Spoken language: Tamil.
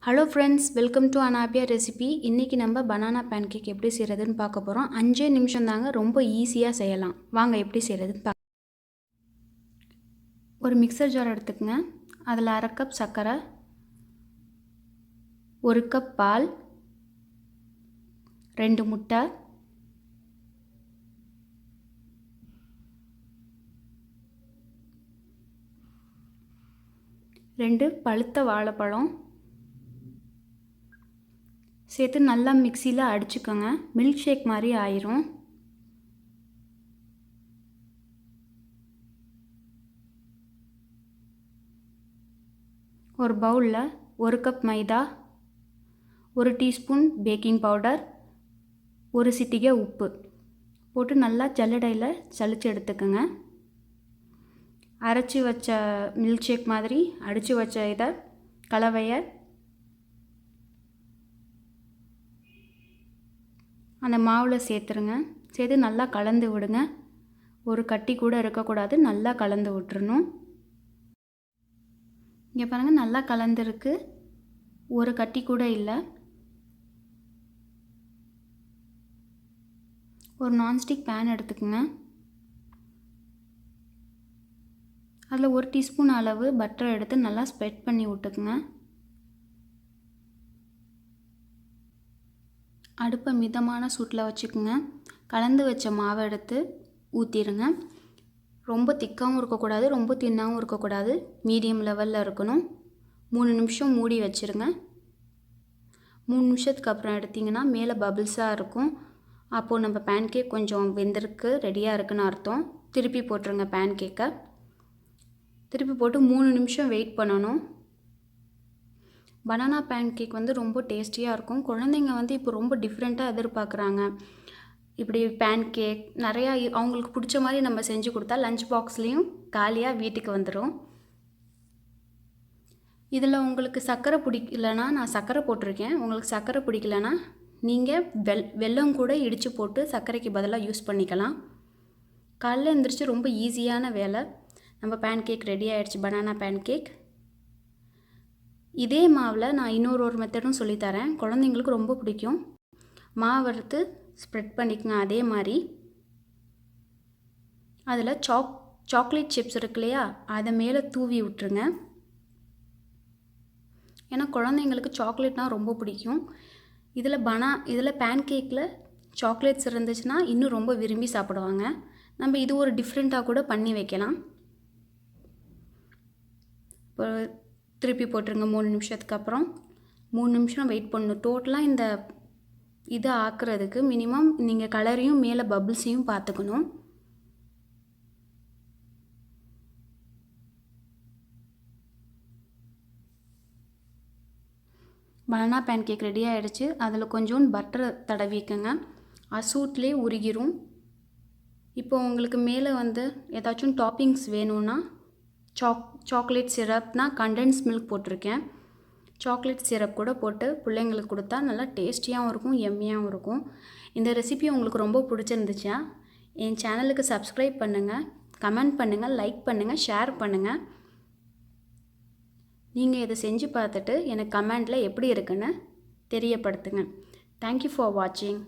Hello friends, welcome to Anabia recipe. இன்றைக்கி நம்ம பனானா பேன்கேக் எப்படி செய்கிறதுன்னு பார்க்க போகிறோம். 5 நிமிஷம் தாங்க, ரொம்ப ஈஸியாக செய்யலாம். வாங்க எப்படி செய்கிறதுன்னு பார்க்க. ஒரு மிக்சர் ஜார் எடுத்துக்கங்க. அதில் 1/2 கப் சர்க்கரை, 1 கப் பால், 2 முட்டை, 2 பழுத்த வாழைப்பழம் சேர்த்து நல்லா மிக்சியில் அடிச்சுக்கோங்க. மில்க் ஷேக் மாதிரி ஆயிரும். ஒரு பவுலில் 1 கப் மைதா, 1 டீஸ்பூன் பேக்கிங் பவுடர், 1 சிட்டிகை உப்பு போட்டு நல்லா ஜல்லடையில் சலிச்சு எடுத்துக்கோங்க. அரைச்சி வச்ச மில்க் ஷேக் மாதிரி அடித்து வச்ச இதை கலவையை அந்த மாவில் சேர்த்துருங்க. சேர்த்து நல்லா கலந்து விடுங்க. ஒரு கட்டி கூட இருக்கக்கூடாது, நல்லா கலந்து விட்டுறணும். இங்கே பாருங்கள், நல்லா கலந்துருக்கு, ஒரு கட்டி கூட இல்லை. ஒரு நான்ஸ்டிக் பேன் எடுத்துக்கோங்க. அதில் 1 டீஸ்பூன் அளவு பட்டர் எடுத்து நல்லா ஸ்ப்ரெட் பண்ணி விட்டுக்குங்க. அடுப்பை மிதமான சூட்டில் வச்சுக்கோங்க. கலந்து வச்ச மாவை எடுத்து ஊற்றிடுங்க. ரொம்ப திக்காகவும் இருக்கக்கூடாது, ரொம்ப தின்னாகவும் இருக்கக்கூடாது, மீடியம் லெவலில் இருக்கணும். 3 நிமிஷம் மூடி வச்சுருங்க. 3 நிமிஷத்துக்கு அப்புறம் எடுத்திங்கன்னா மேலே பபிள்ஸாக இருக்கும். அப்போது நம்ம பேன்கேக் கொஞ்சம் வெந்திருக்கு, ரெடியாக இருக்குன்னு அர்த்தம். திருப்பி போட்டுருங்க. பேன்கேக்கை திருப்பி போட்டு 3 நிமிஷம் வெயிட் பண்ணணும். பனானா பேன்கேக் ரொம்ப டேஸ்டியாக இருக்கும். குழந்தைங்க இப்போ ரொம்ப டிஃப்ரெண்ட்டாக எதிர்பார்க்குறாங்க. இப்படி பேன்கேக் நிறையா அவங்களுக்கு பிடிச்ச மாதிரி நம்ம செஞ்சு கொடுத்தா லஞ்ச் பாக்ஸ்லேயும் காலியாக வீட்டுக்கு வந்துடும். இதில் உங்களுக்கு சர்க்கரை பிடிக்கலனா நான் சர்க்கரை போட்டிருக்கேன். உங்களுக்கு சர்க்கரை பிடிக்கலனா நீங்கள் வெல்லம் கூட இடித்து போட்டு சர்க்கரைக்கு பதிலாக யூஸ் பண்ணிக்கலாம். காலையில் எழுந்திரிச்சு ரொம்ப ஈஸியான வேலை. நம்ம பேன்கேக் ரெடி ஆகிடுச்சு, பனானா பேன்கேக். இதே மாவில் நான் இன்னொரு மெத்தடும் சொல்லித்தரேன், குழந்தைங்களுக்கு ரொம்ப பிடிக்கும். மாவு எடுத்து ஸ்ப்ரெட் பண்ணிக்கங்க. அதே மாதிரி அதில் சாக்லேட் சிப்ஸ் இருக்கு இல்லையா, அதை மேலே தூவி விட்டுருங்க. ஏன்னா குழந்தைங்களுக்கு சாக்லேட்னால் ரொம்ப பிடிக்கும். இதில் பேன்கேக்கில் சாக்லேட்ஸ் இருந்துச்சுன்னா இன்னும் ரொம்ப விரும்பி சாப்பிடுவாங்க. நம்ம இது ஒரு டிஃப்ரெண்ட்டாக கூட பண்ணி வைக்கலாம். இப்போ திருப்பி போட்டுருங்க. 3 நிமிஷத்துக்கு அப்புறம் 3 நிமிஷம் வெயிட் பண்ணணும். டோட்டலாக இந்த இதை ஆக்குறதுக்கு மினிமம் நீங்கள் கலரையும் மேலே பபிள்ஸையும் பார்த்துக்கணும். பனானா பேன்கேக் ரெடி ஆகிடுச்சு. அதில் கொஞ்சோண்டு பட்டரை தடவிக்கங்க. சூட்லேயே உருகிரும். இப்போ உங்களுக்கு மேலே ஏதாச்சும் டாப்பிங்ஸ் வேணும்னா சாக்லேட் சிரப்னா கண்டென்ஸ் மில்க் போட்டிருக்கேன். சாக்லேட் சிரப் கூட போட்டு பிள்ளைங்களுக்கு கொடுத்தா நல்லா டேஸ்டியாகவும் இருக்கும், எம்மியாகவும் இருக்கும். இந்த ரெசிபி உங்களுக்கு ரொம்ப பிடிச்சிருந்துச்சா என் சேனலுக்கு சப்ஸ்கிரைப் பண்ணுங்கள், கமெண்ட் பண்ணுங்கள், லைக் பண்ணுங்கள், ஷேர் பண்ணுங்கள். நீங்கள் இதை செஞ்சு பார்த்துட்டு எனக்கு கமெண்டில் எப்படி இருக்குன்னு தெரியப்படுத்துங்க. தேங்க்யூ ஃபார் வாட்சிங்.